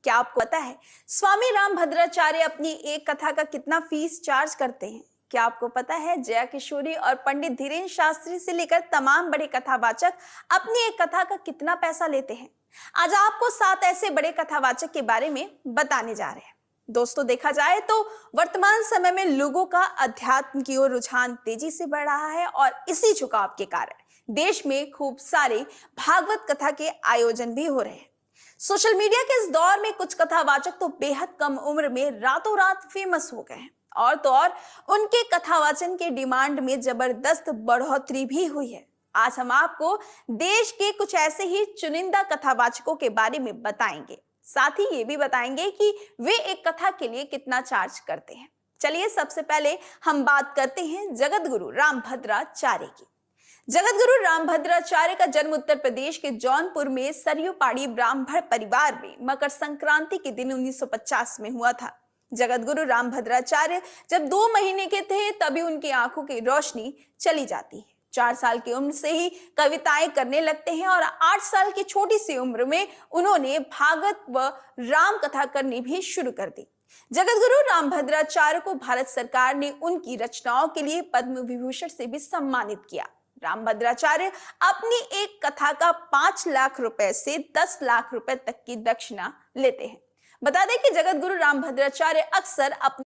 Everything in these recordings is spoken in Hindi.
क्या आपको पता है स्वामी रामभद्राचार्य अपनी एक कथा का कितना फीस चार्ज करते हैं? क्या आपको पता है जया किशोरी और पंडित धीरेन्द्र शास्त्री से लेकर तमाम बड़े कथावाचक अपनी एक कथा का कितना पैसा लेते हैं? आज आपको 7 ऐसे बड़े कथावाचक के बारे में बताने जा रहे हैं। दोस्तों, देखा जाए तो वर्तमान समय में लोगों का अध्यात्म की ओर रुझान तेजी से बढ़ रहा है और इसी झुकाव के कारण देश में खूब सारे भागवत कथा के आयोजन भी हो रहे हैं। सोशल मीडिया के इस दौर में कुछ कथावाचक तो बेहद कम उम्र में रातों रात फेमस हो गए हैं और तो और उनके कथावाचन के डिमांड में जबरदस्त बढ़ोतरी भी हुई है। आज हम आपको देश के कुछ ऐसे ही चुनिंदा कथावाचकों के बारे में बताएंगे, साथ ही ये भी बताएंगे कि वे एक कथा के लिए कितना चार्ज करते हैं। चलिए सबसे पहले हम बात करते हैं जगत गुरु रामभद्राचार्य की। जगत गुरु रामभद्राचार्य का जन्म उत्तर प्रदेश के जौनपुर में सरयू पाड़ी ब्राह्मण परिवार में मकर संक्रांति के दिन 1950 में हुआ था। जगत गुरु रामभद्राचार्य जब 2 महीने के थे तभी उनकी आंखों की रोशनी चली जाती है। 4 साल की उम्र से ही कविताएं करने लगते हैं और 8 साल की छोटी सी उम्र में उन्होंने भागवत व राम कथा करनी भी शुरू कर दी। जगत गुरु रामभद्राचार्य को भारत सरकार ने उनकी रचनाओं के लिए पद्म विभूषण से भी सम्मानित किया। रामभद्राचार्य अपनी एक कथा का 5 लाख रुपए से 10 लाख रुपए तक की दक्षिणा लेते हैं। बता दें कि जगत गुरु रामभद्राचार्य अक्सर अपने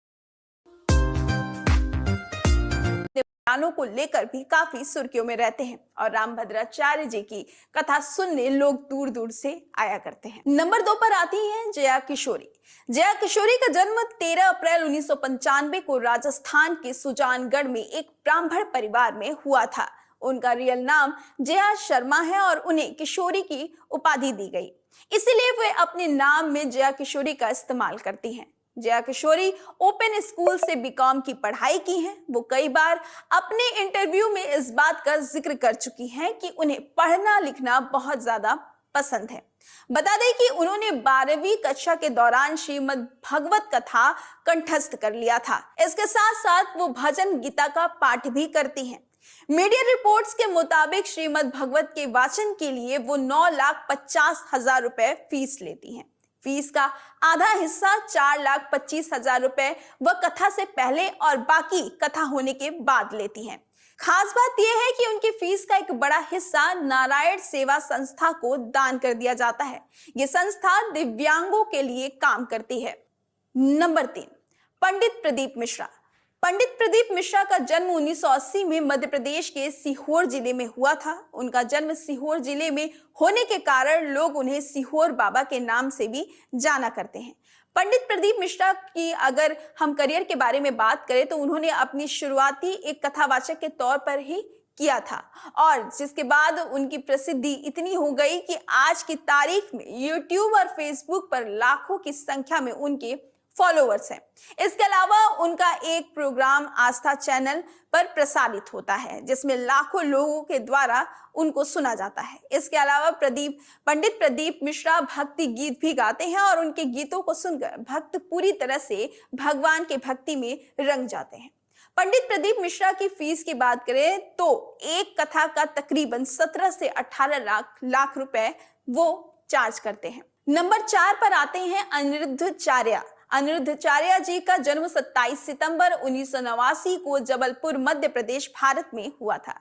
गानों को लेकर भी काफी सुर्खियों में रहते हैं और रामभद्राचार्य जी की कथा सुनने लोग दूर दूर से आया करते हैं। नंबर 2 पर आती हैं जया किशोरी। जया किशोरी का जन्म 13 अप्रैल 1995 को राजस्थान के सुजानगढ़ में एक ब्राह्मण परिवार में हुआ था। उनका रियल नाम जया शर्मा है और उन्हें किशोरी की उपाधि दी गई, इसीलिए वे अपने नाम में जया किशोरी का इस्तेमाल करती हैं। जया किशोरी ओपन स्कूल से बीकॉम की पढ़ाई की है। वो कई बार अपने इंटरव्यू में इस बात का जिक्र कर चुकी हैं कि उन्हें पढ़ना लिखना बहुत ज्यादा पसंद है। बता दें कि उन्होंने 12वीं कक्षा के दौरान श्रीमद् भगवत कथा कंठस्थ कर लिया था। इसके साथ साथ वो भजन गीता का पाठ भी करती हैं। मीडिया रिपोर्ट्स के मुताबिक श्रीमद् भगवत के वाचन के लिए वो 9,50,000 रुपए फीस लेती हैं। फीस का आधा हिस्सा 4,25,000 रुपए वह कथा से पहले और बाकी कथा होने के बाद लेती हैं। खास बात यह है कि उनकी फीस का एक बड़ा हिस्सा नारायण सेवा संस्था को दान कर दिया जाता है। यह संस्था दिव्यांगों के लिए काम करती है। नंबर 3, पंडित प्रदीप मिश्रा। पंडित प्रदीप मिश्रा का जन्म 1980 में मध्य प्रदेश के सीहोर जिले में हुआ था। उनका जन्म सीहोर जिले में होने के कारण लोग उन्हें सीहोर बाबा के नाम से भी जाना करते हैं। पंडित प्रदीप मिश्रा की अगर हम करियर के बारे में बात करें तो उन्होंने अपनी शुरुआती एक कथावाचक के तौर पर ही किया था और जिसके बाद उनकी प्रसिद्धि इतनी हो गई कि आज की तारीख में यूट्यूब और फेसबुक पर लाखों की संख्या में उनके फॉलोअर्स हैं। इसके अलावा उनका एक प्रोग्राम आस्था चैनल पर प्रसारित होता है जिसमें लाखों लोगों के द्वारा उनको सुना जाता है। इसके अलावा पंडित प्रदीप मिश्रा भक्ति गीत भी गाते हैं और उनके गीतों को सुनकर भक्त पूरी तरह से भगवान के भक्ति में रंग जाते हैं। पंडित प्रदीप मिश्रा की फीस की बात करें तो एक कथा का तकरीबन 17 से 18 लाख रुपए वो चार्ज करते हैं। नंबर 4 पर आते हैं अनिरुद्धाचार्य। अनिरुद्धाचार्य जी का जन्म 27 सितंबर 1989 को जबलपुर मध्य प्रदेश भारत में हुआ था।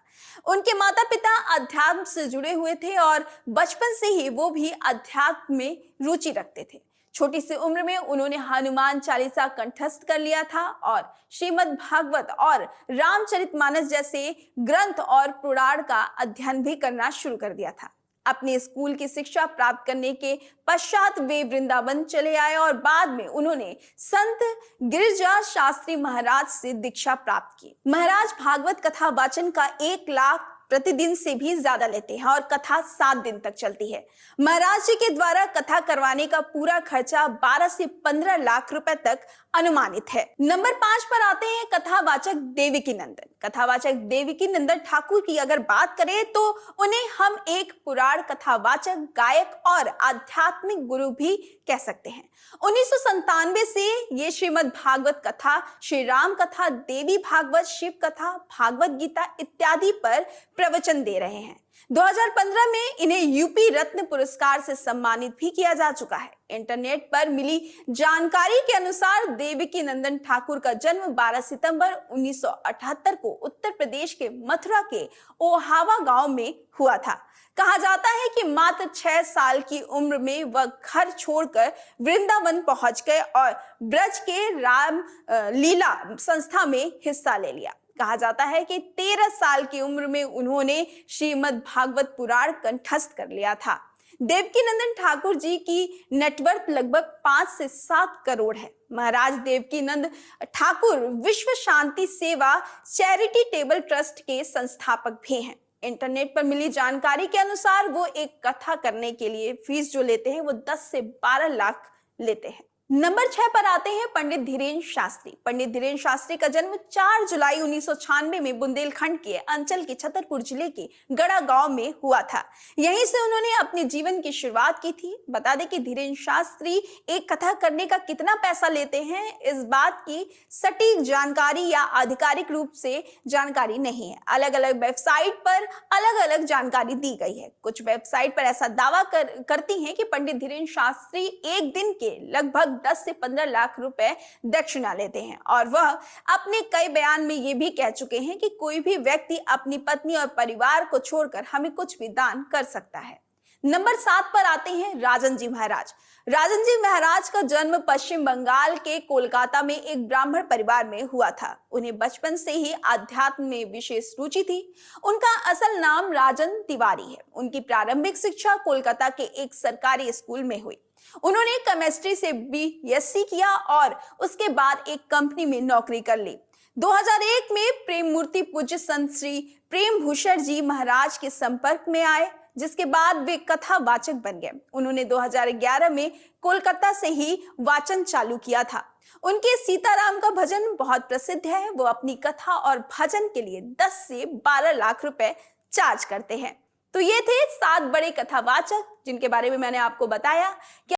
उनके माता पिता अध्यात्म से जुड़े हुए थे और बचपन से ही वो भी अध्यात्म में रुचि रखते थे। छोटी सी उम्र में उन्होंने हनुमान चालीसा कंठस्थ कर लिया था और श्रीमद् भागवत और रामचरितमानस जैसे ग्रंथ और पुराण का अध्ययन भी करना शुरू कर दिया था। अपने स्कूल की शिक्षा प्राप्त करने के पश्चात वे वृंदावन चले आए और बाद में उन्होंने संत गिरिजा शास्त्री महाराज से दीक्षा प्राप्त की। महाराज भागवत कथा वाचन का 1 लाख प्रतिदिन से भी ज्यादा लेते हैं और कथा 7 दिन तक चलती है। महाराज जी के द्वारा कथा करवाने का पूरा खर्चा 12 से 15 लाख रुपए तक अनुमानित है। नंबर 5 पर आते हैं कथावाचक देवकी नंदन। कथावाचक देवकी नंदन ठाकुर की अगर बात करें तो उन्हें हम एक पुराण कथावाचक, गायक और आध्यात्मिक गुरु भी कह सकते हैं। 1997 से ये श्रीमद् भागवत कथा, श्री राम कथा, देवी भागवत, शिव कथा, भागवत गीता इत्यादि पर प्रवचन दे रहे हैं। 2015 में इन्हें यूपी रत्न पुरस्कार से सम्मानित भी किया जा चुका है। इंटरनेट पर मिली जानकारी के अनुसार देवकी नंदन ठाकुर का जन्म 12 सितंबर 1978 को उत्तर प्रदेश के मथुरा के ओहावा गांव में हुआ था। कहा जाता है कि मात्र 6 साल की उम्र में वह घर छोड़कर वृंदावन पहुंच गए और ब्रज के राम लीला संस्था में हिस्सा ले लिया। कहा जाता है कि 13 साल की उम्र में उन्होंने श्रीमद् भागवत पुराण कंठस्थ कर लिया था। देवकी नंदन ठाकुर जी की नेटवर्थ लगभग 5 से 7 करोड़ है। महाराज देवकी नंद ठाकुर विश्व शांति सेवा चैरिटेबल ट्रस्ट के संस्थापक भी हैं। इंटरनेट पर मिली जानकारी के अनुसार वो एक कथा करने के लिए फीस जो लेते हैं वो 10 से 12 लाख लेते हैं। नंबर 6 पर आते हैं पंडित धीरेन्द्र शास्त्री। पंडित धीरेन्द्र शास्त्री का जन्म 4 जुलाई 1996 में बुंदेलखंड के अंचल के छतरपुर जिले के गड़ा गांव में हुआ था। यहीं से उन्होंने अपने जीवन की शुरुआत की थी। बता दें कि धीरेन्द्र शास्त्री एक कथा करने का कितना पैसा लेते हैं, इस बात की सटीक जानकारी या आधिकारिक रूप से जानकारी नहीं है। अलग अलग वेबसाइट पर अलग अलग जानकारी दी गई है। कुछ वेबसाइट पर ऐसा दावा करती हैं कि पंडित धीरेन्द्र शास्त्री एक दिन के लगभग 10 से 15 लाख रुपए दक्षिणा लेते हैं और वह अपने कई बयान में यह भी कह चुके हैं कि कोई भी व्यक्ति अपनी पत्नी और परिवार को छोड़कर हमें कुछ भी दान कर सकता है। नंबर 7 पर आते हैं राजन जी महाराज। राजन जी महाराज का जन्म पश्चिम बंगाल के कोलकाता में एक ब्राह्मण परिवार में हुआ था। उन्हें बचपन से ही आध्यात्म में विशेष रुचि थी। उनका असल नाम राजन तिवारी है। उनकी प्रारंभिक शिक्षा कोलकाता के एक सरकारी स्कूल में हुई। उन्होंने केमिस्ट्री से बीएससी किया और उसके बाद एक कंपनी में नौकरी कर ली। 2001 में प्रेम मूर्ति पूज्य संत श्री प्रेम भूषण जी महाराज के संपर्क में आए, जिसके बाद वे कथावाचक बन गए। उन्होंने 2011 में कोलकाता से ही वाचन चालू किया था। उनके सीताराम का भजन बहुत प्रसिद्ध है। वो अपनी कथा और भजन के लिए 10 से 12 लाख रुपए चार्ज करते हैं। तो ये थे 7 बड़े कथावाचक जिनके बारे में मैंने आपको बताया।